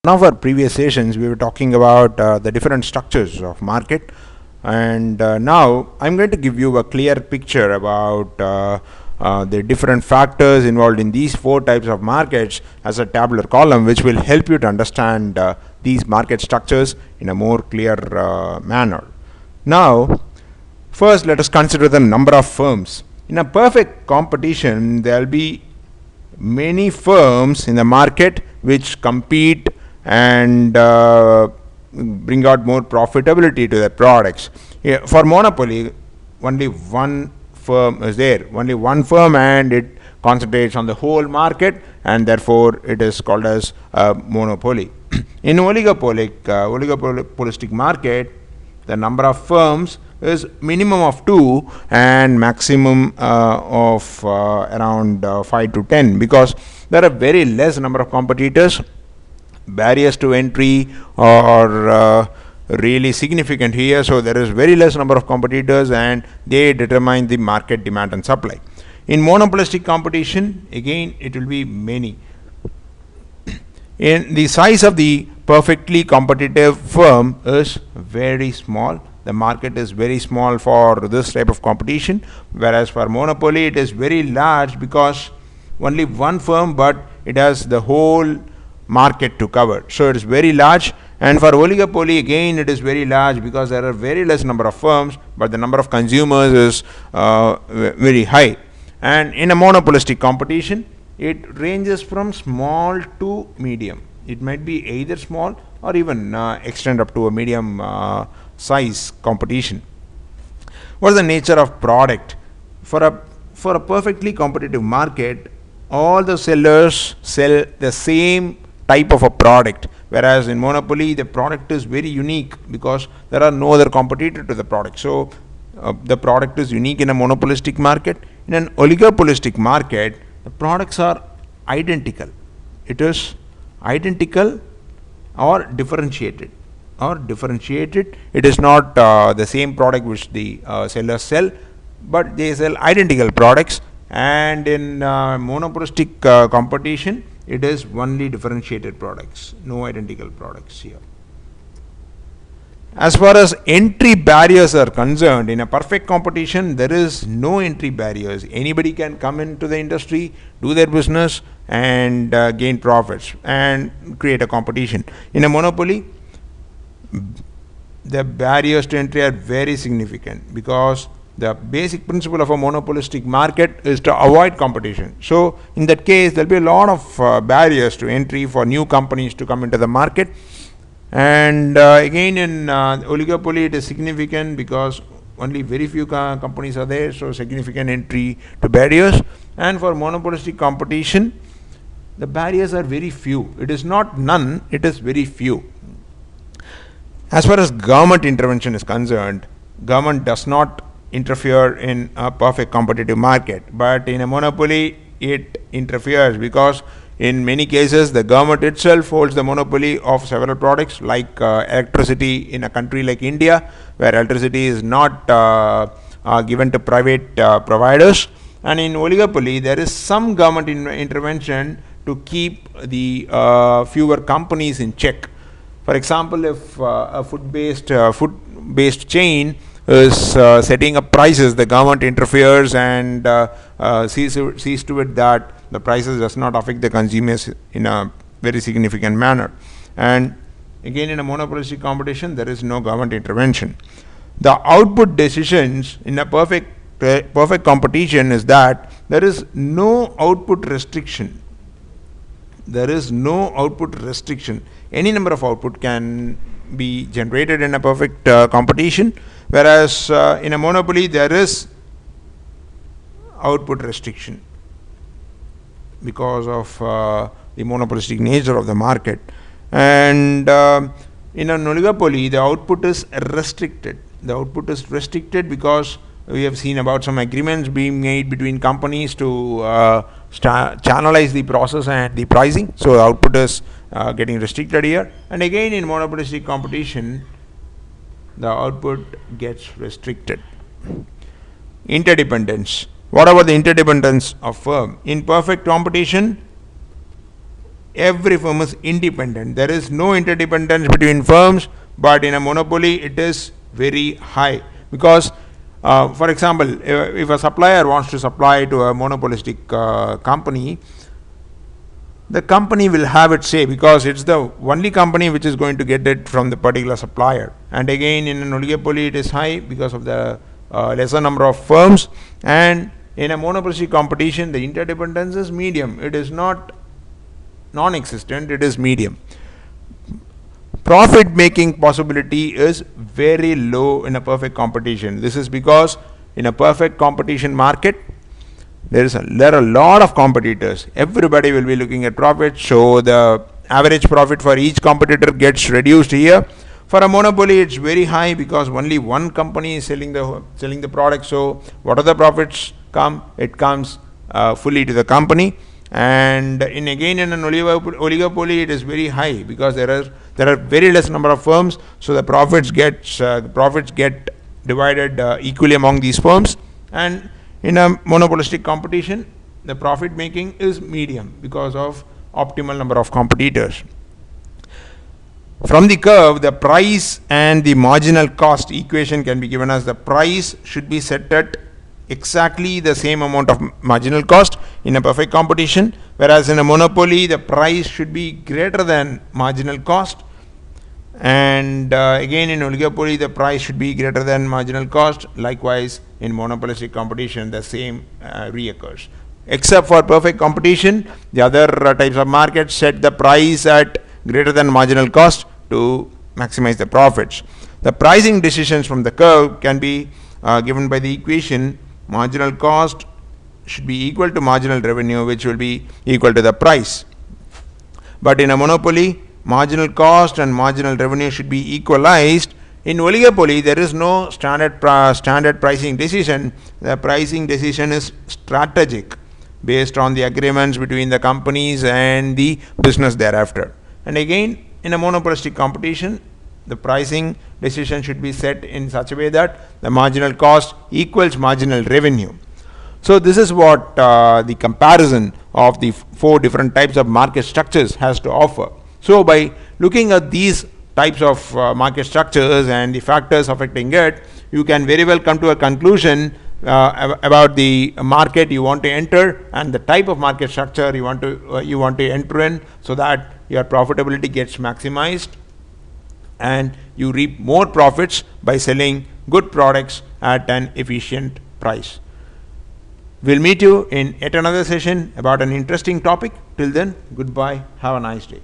One of our previous sessions, we were talking about the different structures of market, and now I'm going to give you a clear picture about the different factors involved in these four types of markets as a tabular column, which will help you to understand these market structures in a more clear manner. Now, first, let us consider the number of firms. In a perfect competition, there will be many firms in the market which compete and bring out more profitability to their products. For monopoly, only one firm is there, only one firm, and it concentrates on the whole market, and therefore it is called as a monopoly. In oligopolistic market, the number of firms is minimum of 2 and maximum of around 5 to 10, because there are very less number of competitors. Barriers to entry are really significant here, so there is very less number of competitors and they determine the market demand and supply. In monopolistic competition, again it will be many. In the size of the perfectly competitive firm is very small. The market is very small for this type of competition, whereas for monopoly it is very large because only one firm, but it has the whole market to cover. So it is very large. And for oligopoly, again it is very large because there are very less number of firms, but the number of consumers is very high. And in a monopolistic competition, it ranges from small to medium. It might be either small or even extend up to a medium size competition. What is the nature of product? For a perfectly competitive market, all the sellers sell the same type of a product, whereas in monopoly the product is very unique because there are no other competitor to the product. So the product is unique in a monopolistic market. In an oligopolistic market, the products are identical. It is identical or differentiated. It is not the same product which the sellers sell, but they sell identical products. And in monopolistic competition, it is only differentiated products, no identical products here. As far as entry barriers are concerned, in a perfect competition, there is no entry barriers. Anybody can come into the industry, do their business, and gain profits and create a competition. In a monopoly, the barriers to entry are very significant because the basic principle of a monopolistic market is to avoid competition. So in that case, there will be a lot of barriers to entry for new companies to come into the market. And again, in oligopoly, it is significant because only very few companies are there, so significant entry to barriers. And for monopolistic competition, the barriers are very few. It is not none, it is very few. As far as government intervention is concerned, government does not interfere in a perfect competitive market, but in a monopoly it interferes because in many cases the government itself holds the monopoly of several products, like electricity in a country like India, where electricity is not given to private providers. And in oligopoly there is some government intervention to keep the fewer companies in check. For example, if a food-based chain is setting up prices, the government interferes and sees to it that the prices does not affect the consumers in a very significant manner. And again, in a monopolistic competition, there is no government intervention. The output decisions in a perfect competition is that there is no output restriction. Any number of output can be generated in a perfect competition, whereas in a monopoly there is output restriction because of the monopolistic nature of the market. And in an oligopoly, the output is restricted. Because we have seen about some agreements being made between companies to channelize the process and the pricing. So the output is getting restricted here. And again, in monopolistic competition, the output gets restricted. Interdependence. What about the interdependence of firm? In perfect competition, every firm is independent. There is no interdependence between firms, but in a monopoly it is very high because for example, if a supplier wants to supply to a monopolistic company, the company will have its say because it's the only company which is going to get it from the particular supplier. And again, in an oligopoly it is high because of the lesser number of firms, and in a monopolistic competition the interdependence is medium. It is not non-existent, it is medium. Profit making possibility is very low in a perfect competition. This is because in a perfect competition market there are a lot of competitors. Everybody will be looking at profit, so the average profit for each competitor gets reduced here. For a monopoly it's very high because only one company is selling the product, so whatever the profits come, it comes fully to the company. And in an oligopoly it is very high because there are very less number of firms, so the profits get divided equally among these firms. And in a monopolistic competition the profit making is medium because of optimal number of competitors. From the curve, the price and the marginal cost equation can be given as the price should be set at exactly the same amount of marginal cost in a perfect competition, whereas in a monopoly the price should be greater than marginal cost, and again in oligopoly the price should be greater than marginal cost. Likewise in monopolistic competition the same reoccurs, except for perfect competition. The other types of markets set the price at greater than marginal cost to maximize the profits. The pricing decisions from the curve can be given by the equation marginal cost should be equal to marginal revenue, which will be equal to the price. But in a monopoly, marginal cost and marginal revenue should be equalized. In oligopoly there is no standard pricing decision. The pricing decision is strategic based on the agreements between the companies and the business thereafter. And again in a monopolistic competition the pricing decision should be set in such a way that the marginal cost equals marginal revenue. So this is what the comparison of the four different types of market structures has to offer. So by looking at these types of market structures and the factors affecting it, you can very well come to a conclusion about the market you want to enter and the type of market structure you want to enter in, so that your profitability gets maximized and you reap more profits by selling good products at an efficient price. We'll meet you in yet another session about an interesting topic. Till then, goodbye. Have a nice day.